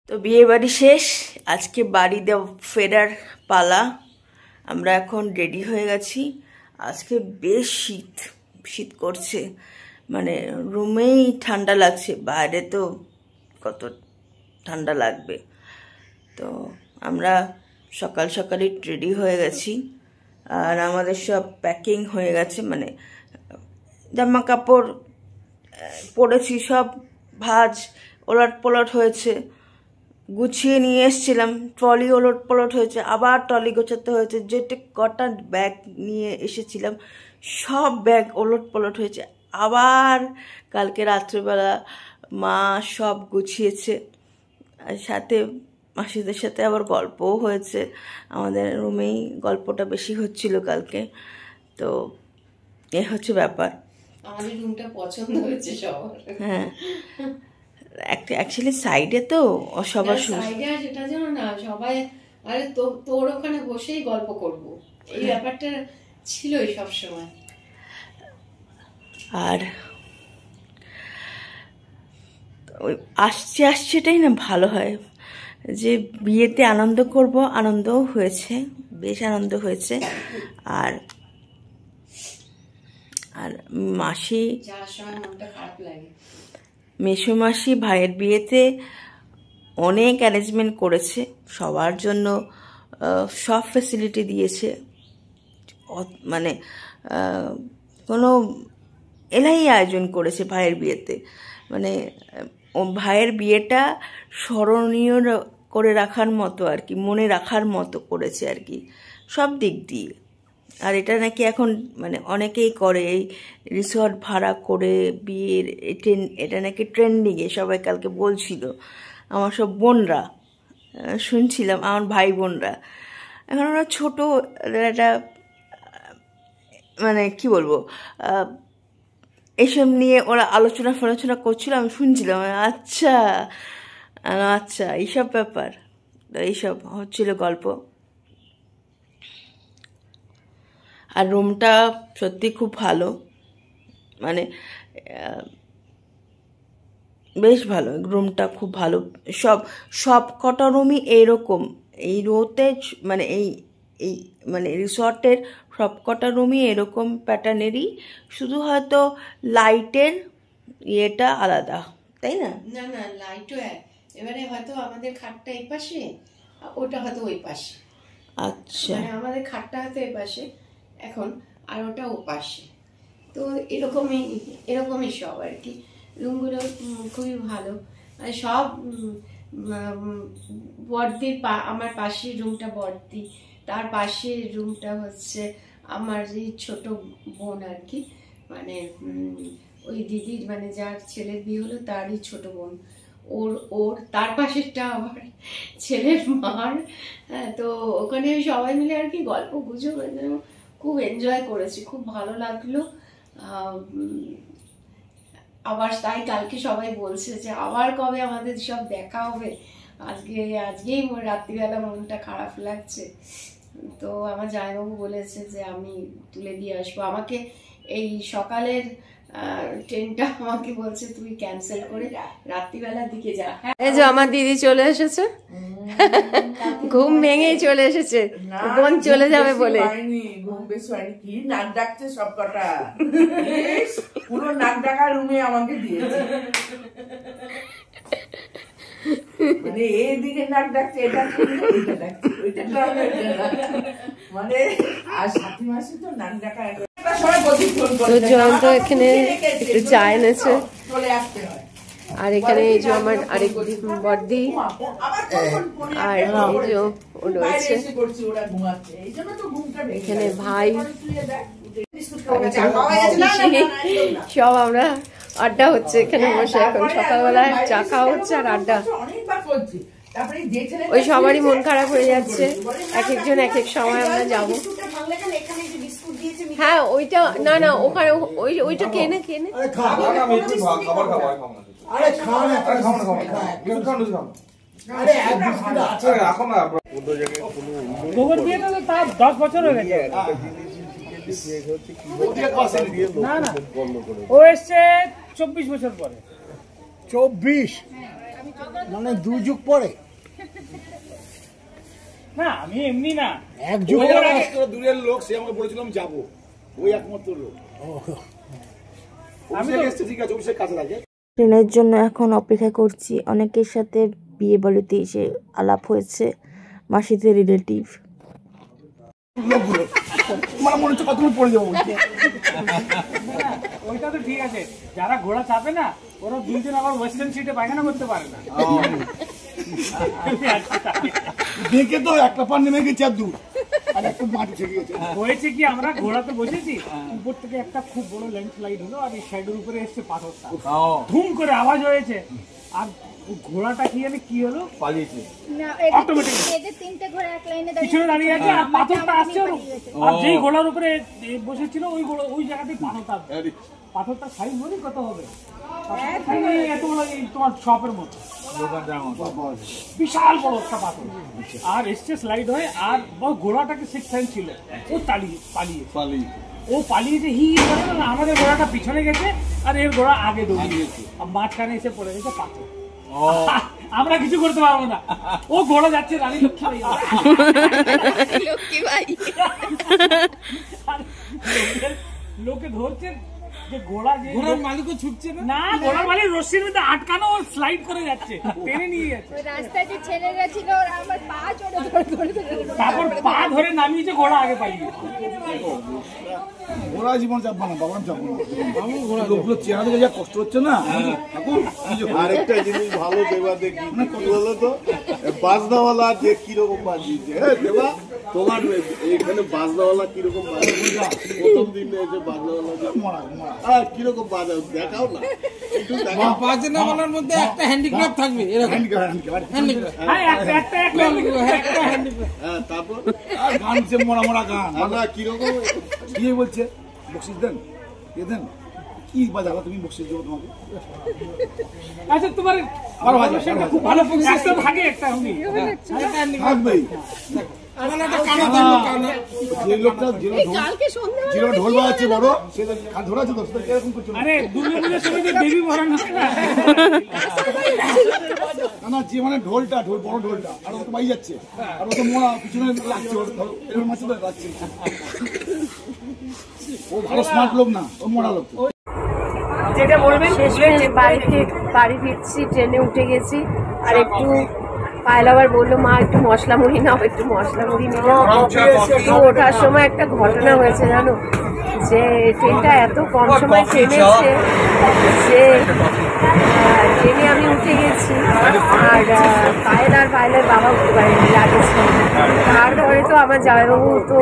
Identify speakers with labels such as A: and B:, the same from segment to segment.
A: তো বিয়ে বাড়ি শেষ, আজকে বাড়িতে ফেরার পালা। আমরা এখন রেডি হয়ে গেছি। আজকে বেশ শীত শীত করছে, মানে রুমেই ঠান্ডা লাগছে, বাইরে তো কত ঠান্ডা লাগবে। তো আমরা সকাল সকালই রেডি হয়ে গেছি, আর আমাদের সব প্যাকিং হয়ে গেছে, মানে জামা কাপড় পরেছি, সব ভাঁজ ওলট পলট হয়েছে, গুছিয়ে নিয়ে এসেছিলাম, ট্রলি ওলট পলট হয়েছে, আবার ট্রলি গোছাতে হয়েছে। যেটা কটা ব্যাগ নিয়ে এসেছিলাম সব ব্যাগ ওলট পলট হয়েছে। আবার কালকে রাত্রিবেলা মা সব গুছিয়েছে, আর সাথে মাসিদের সাথে আবার গল্পও হয়েছে। আমাদের রুমেই গল্পটা বেশি হচ্ছিল কালকে। তো এ হচ্ছে ব্যাপার।
B: আমাদের রুমটা পছন্দ হয়েছে সবার।
A: হ্যাঁ, অ্যাকচুয়ালি সাইডে তো সবার
B: সাইডে, আর সেটা জানো না সবাই, আরে তোর ওখানে বসেই গল্প করব, এই ব্যাপারটা ছিলই সব সময়।
A: আর আসছেটাই না ভালো হয়, যে বিয়েতে আনন্দ করব, আনন্দও হয়েছে, বেশ আনন্দ হয়েছে। আর আর মাসি, মেসোমাসি ভাইয়ের বিয়েতে অনেক অ্যারেঞ্জমেন্ট করেছে, সবার জন্য সব ফ্যাসিলিটি দিয়েছে, মানে কোনো এলাই আয়োজন করেছে ভাইয়ের বিয়েতে। মানে ভাইয়ের বিয়েটা স্মরণীয় করে রাখার মতো আর কি, মনে রাখার মতো করেছে আর কি, সব দিক দিয়ে। আর এটা নাকি এখন মানে অনেকেই করে, এই রিসর্ট ভাড়া করে বিয়ের, এটা নাকি ট্রেন্ডিংয়ে, সবাই কালকে বলছিল, আমার সব বোনরা শুনছিলাম, আমার ভাই বোনরা। এখন ওরা ছোটো, একটা মানে কি বলবো, এইসব নিয়ে ওরা আলোচনা করছিল, আমি শুনছিলাম। আচ্ছা আচ্ছা, এইসব ব্যাপার, এইসব হচ্ছিল গল্প। আর রুমটা সত্যি খুব ভালো, মানে বেশ ভালো, রুমটা খুব ভালো। সব কটা রুমই এইরকম, এই রোতে মানে এই মানে রিসর্টের সব কটা রুমই এরকম প্যাটার্নেরই, শুধু হয়তো লাইটের ইয়েটা আলাদা, তাই না?
B: না না, লাইটও এক। এবারে হয়তো আমাদের খাটটা এই পাশে, ওটা হয়তো ওই পাশে।
A: আচ্ছা,
B: মানে আমাদের খাটটা হয়তো এই পাশে এখন, আর ওটা ও পাশে। তো এরকমই সব আর কি। রুমগুলো খুবই ভালো। আর সব বড়দির আমার পাশের রুমটা বড়দি, তার পাশের রুমটা হচ্ছে আমার এই ছোট বোন আর কি, মানে ওই দিদির, মানে যার ছেলের বিয়ে হলো তারই ছোট বোন, ওর তার পাশেরটা আবার ছেলের মার। হ্যাঁ, তো ওখানে সবাই মিলে আর কি গল্প গুজব, খুব এনজয় করেছি, খুব ভালো লাগলো। আবার তাই কালকে সবাই বলছে যে আবার কবে আমাদের সব দেখা হবে। আজকেই রাত্রিবেলা মনটা খারাপ লাগছে। তো আমার জামাইবাবু বলেছে যে আমি তুলে দিয়ে আসবো আমাকে, এই সকালের ট্রেনটা আমাকে বলছে তুই ক্যান্সেল করে রাত্রিবেলার দিকে যা। এই যে আমার দিদি চলে এসেছে, ঘুম ভেঙেই চলে এসেছে, বোন চলে যাবে বলে।
C: ঘুম বেশি হয়নি, কি নাক ডাকছে সব কটা, পুরো নাক ডাকা রুমে আমাকে দিয়েছে, মানে এইদিকে নাক ডাকছে, এটা ডাকছে, ওইটা মানে। আর সাথী মাসে তো নাক ডাকা,
B: জয়ন্ত এখানে একটু চা এনেছে, আর এখানে এই যে আমার আরেক বড়দি, আর এই যে ও রয়েছে এখানে ভাই, সব আমরা আড্ডা হচ্ছে এখানে বসে, এখন সকালবেলায় চা খাওয়া হচ্ছে আর আড্ডা। ওই সবারই মন খারাপ হয়ে যাচ্ছে, এক একজন এক এক সময় আমরা যাবো। হ্যাঁ, ওইটা না না, ওখানে ওইটা কেনে
D: গোবর দিয়ে তো তার 10 বছর হয়ে গেছে। না না, ও এসছে 24 বছর পরে।
E: 24? মানে 2 যুগ পরে
D: না আমি এমনি না,
E: 1 যুগ
F: দূরের লোক, সে আমাকে বলেছিলাম যাবো, ওই একমাত্র লোক। আমি তো ঠিক আছে, অভিষেক কাছে থাকে।
A: ট্রেনের জন্য এখন অপেক্ষা করছি। অনেকের সাথে বিয়ে বাড়িতে এসে আলাপ হয়েছে, মাসিদের রিলেটিভ।
F: আমার মনে হচ্ছে কতক্ষণ পড়ে যাবো।
D: ওইটা তো ঠিক আছে, যারা ঘোড়া চাপে না ওরা 2 দিন আবার ওয়েস্টার্ন সিটে পায়খানা করতে পারে না।
F: দেখে তো একটা পার নেমে গেছে আর দূর, আর একটু মাটি থেকে গেছে।
D: হয়েছে কি, আমরা ঘোড়াতে বসেছি, উপর থেকে একটা খুব বড় ল্যান্ডস্লাইড হলো, আর এই সাইডের উপরে এসছে পাথরটা, ধুম করে আওয়াজ হয়েছে, আর ঘোড়াটা কি জানি কি হলো, পালিয়েছে পিছনে দাঁড়িয়ে আছে, আর পাথরটা আসছে, আর যেই ঘোড়ার উপরে বসেছিল ওই জায়গাতেই পাথরটা সাইজ বলি কত হবে, এত বড় তোমার শপের মতো বিশাল বড় একটা পাথর, আর এসছে স্লাইড হয়ে, আর ঘোড়াটাকে 6 টাইম ছিল, ও পালিয়েছে হি করে না, আমাদের ঘোড়াটা পিছনে গেছে আর এর ঘোড়া আগে দৌড়িয়েছে, আর মাঝখানে এসে পড়ে গেছে পাথর। আমরা কিছু করতে পারবো না, ও ঘোড়া যাচ্ছে রানী লক্ষ্মী ভাই, লোকে ধরছে যে ঘোড়ার মালিকও ছুটছে না, ঘোড়ার মালিক রশ্মির মধ্যে আটকানো, ও স্লাইড করে যাচ্ছে, টেনে নিয়ে যাচ্ছে, রাস্তায় যে ছেড়ে গেছিল আমার পা চড়ে তারপর পা ধরে নামিয়েছে, ঘোড়া আগে পালিয়ে।
F: ঘোড়া জীবন চাপবো না, বাবা চাপবো না, লোকগুলো চেহারা দেখে যা কষ্ট হচ্ছে না।
G: আরেকটা জিনিস ভালো দেবা দেখি কি বলো তো, বাজনাওয়ালা যে কিরকম বাজিয়েছে। দেবা তোমার এখানে বাজনাওয়ালা কিরকম বাজিয়েছে, প্রথম দিন এসে বাজনাওয়ালা কিরকম বাজাও দেখাও না, একটু দেখাও।
E: বাজনাওয়ালার মধ্যে একটা হ্যান্ডিক্রাফট থাকবে, এরকম
G: হ্যাঁ, তারপর
F: গান সে মরা মরা গান,
G: না কিরকম
F: কি বলছে, বকশিস দেন, দেন কি বাজালা, তুমি বকশিস দেবো তোমাকে।
D: আচ্ছা তোমার খুব ভালো একটা থাকে, একটা
F: থাকবেই। যে লোকটা ঢোল বাজাচ্ছে বড়, সে ধরা আছে, এরকম করছে
D: আরে দুর্গাপূজার সময় তো দেবী ভরান
F: না, যে মানে ঢোল বড় ঢোলটা, আর ও তো বাই যাচ্ছে, আর ও তো মোড়া পিছনে লাগছে, এরকম মাছ লাগছে, ও ভালো স্মার্ট লোক না, ও মোড়া লোক।
B: যেটা বলবেন, শেষমেশ বাড়ি ফিরছি, ট্রেনে উঠে গেছি, আর একটু পায়েল আবার বললো মা একটু মশলা মুড়ি নাও, একটু মশলা মুড়ি নিলাম। তো ওঠার সময় একটা ঘটনা হয়েছে জানো, যে ট্রেনটা এত কম সময় থেমেছে যে ট্রেনে আমি উঠে গেছি, আর পায়েলের বাবা উঠতে পারেনি, লাগেছে। তারপরে তো আমার জামাইবাবু তো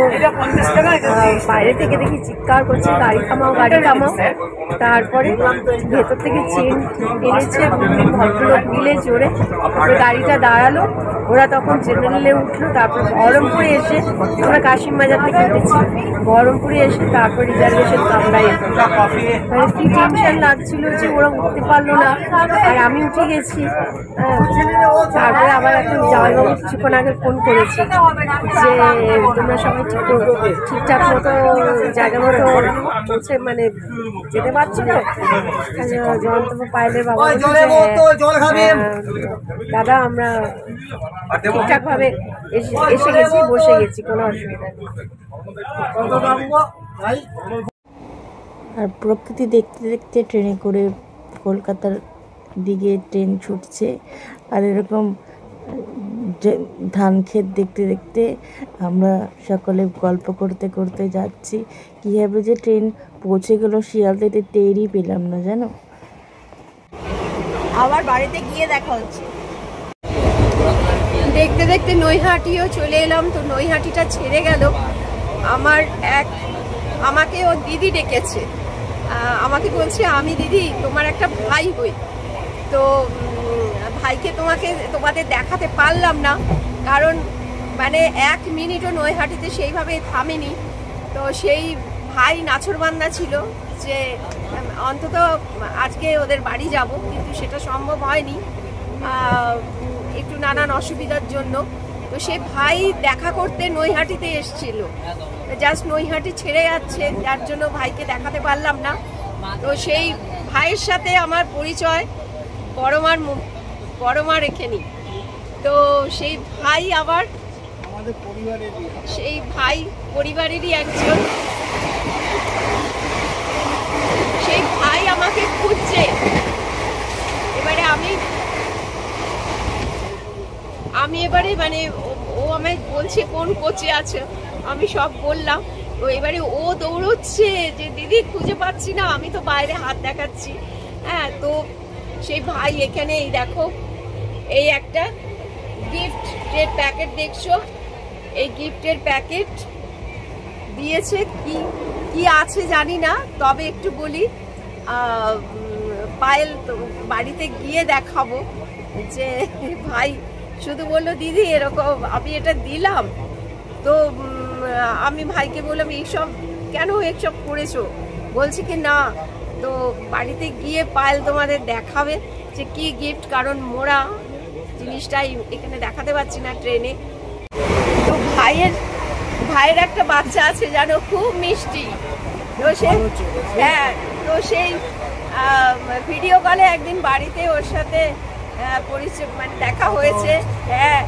B: বাইরে থেকে দেখি চিৎকার করছে, গাড়ি থামাও। তারপরে ভেতর থেকে চেন টেনেছে, ভদ্রলোক মিলে জোরে গাড়িটা দাঁড়ালো। ওরা তখন জেনারেলে উঠলো, তারপর বহরমপুরে এসে, আমরা কাশিম বাজার থেকে উঠেছি, বহরমপুরে এসে তারপর রিজার্ভেশন কামরায় এলো। মানে কি টেনশন লাগছিল যে ওরা উঠতে পারলো না, আর আমি উঠে গেছি। তারপরে আবার এখন জামাইবাবু কিছুক্ষণ আগে ফোন করেছি যে তোমরা সবাই ঠিকঠাক মতো জায়গা মতো পৌঁছে মানে যেতে পারছো তো? জয়ন্তব পায়েলের বাবা দাদা আমরা ঠিকঠাক ভাবে এসে গেছি, বসে গেছি, কোনো অসুবিধা নেই।
A: আর প্রকৃতি দেখতে দেখতে ট্রেনে করে কলকাতার দিকে ট্রেন ছুটছে, আর এরকম ধান ক্ষেত দেখতে দেখতে আমরা সকলে গল্প করতে করতে যাচ্ছি। কীভাবে যে ট্রেন পৌঁছে গেল শিয়ালদাতে টেরই পেলাম না জানো। আবার বাড়িতে গিয়ে দেখা হচ্ছে।
B: দেখতে দেখতে নৈহাটিও চলে এলাম। তো নৈহাটিটা ছেড়ে গেল, আমাকে ও দিদি ডেকেছে, আমাকে বলছে আমি দিদি তোমার একটা ভাই হই। তো ভাইকে তোমাদের দেখাতে পারলাম না, কারণ মানে 1 মিনিটও নৈহাটিতে সেইভাবে থামেনি। তো সেই ভাই নাছরবান্দা ছিল যে অন্তত আজকে ওদের বাড়ি যাব, কিন্তু সেটা সম্ভব হয়নি একটু নানান অসুবিধার জন্য। তো সে ভাই দেখা করতে নৈহাটিতে এসেছিল, জাস্ট নৈহাটি ছেড়ে যাচ্ছে, যার জন্য ভাইকে দেখাতে পারলাম না। তো সেই ভাইয়ের সাথে আমার পরিচয় বড়মার বড় মা রেখে নি। তো সেই ভাই আবার সেই ভাই পরিবারেরই একজন, সেই ভাই আমাকে খুঁজছে। এবারে আমি এবারে মানে ও আমায় বলছে কোন কোচে আছে, আমি সব বললাম। তো এবারে ও দৌড়চ্ছে যে দিদি খুঁজে পাচ্ছি না, আমি তো বাইরে হাত দেখাচ্ছি। হ্যাঁ, তো সেই ভাই এখানে এই দেখো এই একটা গিফটের প্যাকেট দেখছো, এই গিফটের প্যাকেট দিয়েছে। কি আছে জানি না, তবে একটু বলি, পায়েল তো বাড়িতে গিয়ে দেখাবো যে ভাই শুধু বললো দিদি এরকম আমি এটা দিলাম। তো আমি ভাইকে বললাম এইসব কেন এইসব করেছো, বলছে কি না তো বাড়িতে গিয়ে পায়েল তোমাদের দেখাবে যে কি গিফট, কারণ মোরা জিনিসটাই এখানে দেখাতে পারছি না ট্রেনে। তো ভাইয়ের একটা বাচ্চা আছে জানো, খুব মিষ্টি। তো হ্যাঁ, তো সেই ভিডিও কলে একদিন বাড়িতে ওর সাথে পরিচয় মানে দেখা হয়েছে। হ্যাঁ,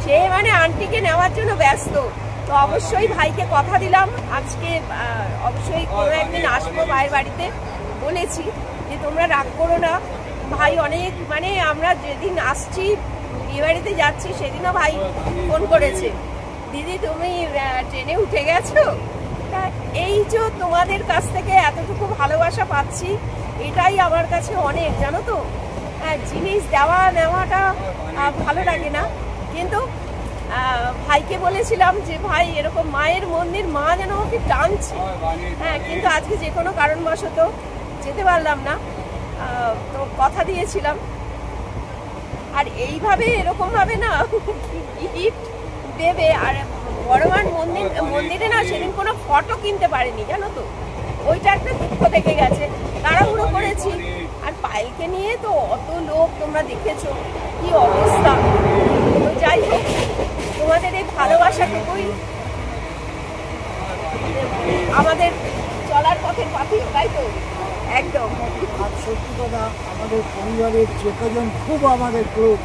B: সে মানে আন্টিকে নেওয়ার জন্য ব্যস্ত। তো অবশ্যই ভাইকে কথা দিলাম আজকে অবশ্যই কোনো একদিন আসবো ভাইয়ের বাড়িতে। বলেছি যে তোমরা রাগ করো না, ভাই অনেক মানে আমরা যেদিন আসছি বিয়ে বাড়িতে যাচ্ছি সেদিনও ভাই ফোন করেছে, দিদি তুমি ট্রেনে উঠে গেছো। তা এই যে তোমাদের কাছ থেকে এতটুকু ভালোবাসা পাচ্ছি, এটাই আমার কাছে অনেক, জানো তো। জিনিস দেওয়া নেওয়াটা ভালো লাগে না, কিন্তু ভাইকে বলেছিলাম যে ভাই এরকম মায়ের মন্দির, মা যেন ওকে টানছে। হ্যাঁ, কিন্তু আজকে যে কোনো কারণবশত যেতে পারলাম না, তো কথা দিয়েছিলাম। আর এইভাবে এরকম ভাবে না গিফট দেবে। আর বড়মার মন্দিরে না সেদিন কোনো ফটো কিনতে পারেনি, জানো তো, ওইটা একটা দুঃখ থেকে গেছে। তাড়াহুড়ো করেছি। আর পায়েলকে নিয়ে তো অত লোক, তোমরা দেখেছো কি অবস্থা। তো যাই হোক, তোমাদের এই ভালোবাসাটুকুই আমাদের চলার পথের পাথেয়, তাই তো? একদম।
E: আর সত্যি কথা, আমাদের পরিবারের যে কজন খুব আমাদের ক্লোজ,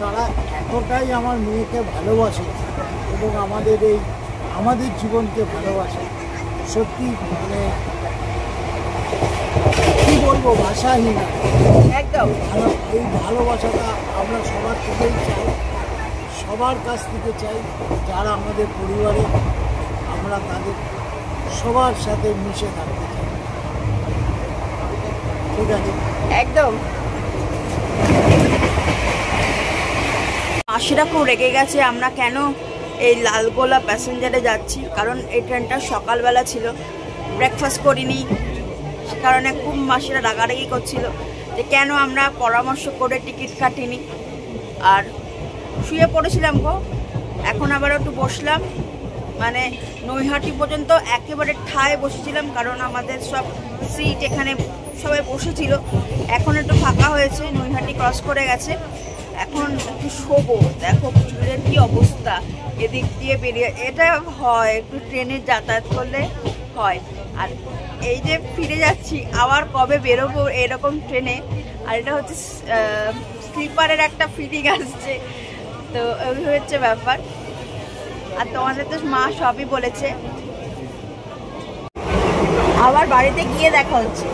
E: তারা এতটাই আমার মেয়েকে ভালোবাসে এবং আমাদের জীবনকে ভালোবাসে। সত্যি মানে কি বলবো, ভাষাহীন।
B: একদম
E: এই ভালোবাসাটা আমরা সবার থেকেই চাই, সবার কাছ থেকে চাই, যারা আমাদের পরিবারে, আমরা তাদের সবার সাথে মিশে থাকতে চাই। ঠিক আছে,
B: একদম।
A: মাসিরা খুব রেগে গেছে আমরা কেন এই লালগোলা প্যাসেঞ্জারে যাচ্ছি, কারণ এই ট্রেনটা সকালবেলা ছিল, ব্রেকফাস্ট করিনি, সে কারণে খুব মাসিরা রাগারাগি করছিল যে কেন আমরা পরামর্শ করে টিকিট কাটিনি। আর শুয়ে পড়েছিলাম গো, এখন আবার একটু বসলাম, মানে নৈহাটি পর্যন্ত একেবারে ঠায় বসেছিলাম, কারণ আমাদের সব সিট এখানে সবাই বসেছিল। এখন একটু ফাঁকা হয়েছে, নৈহাটি ক্রস করে গেছে, এখন একটু শোবো। দেখো চুলের কি অবস্থা, এদিক দিয়ে বেরিয়ে, এটা হয় একটু ট্রেনে যাতায়াত করলে হয়। আর এই যে ফিরে যাচ্ছি, আবার কবে বেরোবো এরকম ট্রেনে। আর এটা হচ্ছে স্লিপারের একটা ফিলিং আসছে, তো ওই হচ্ছে ব্যাপার। আর তোমাদের তো মা সবই বলেছে, আবার বাড়িতে গিয়ে দেখা হচ্ছে।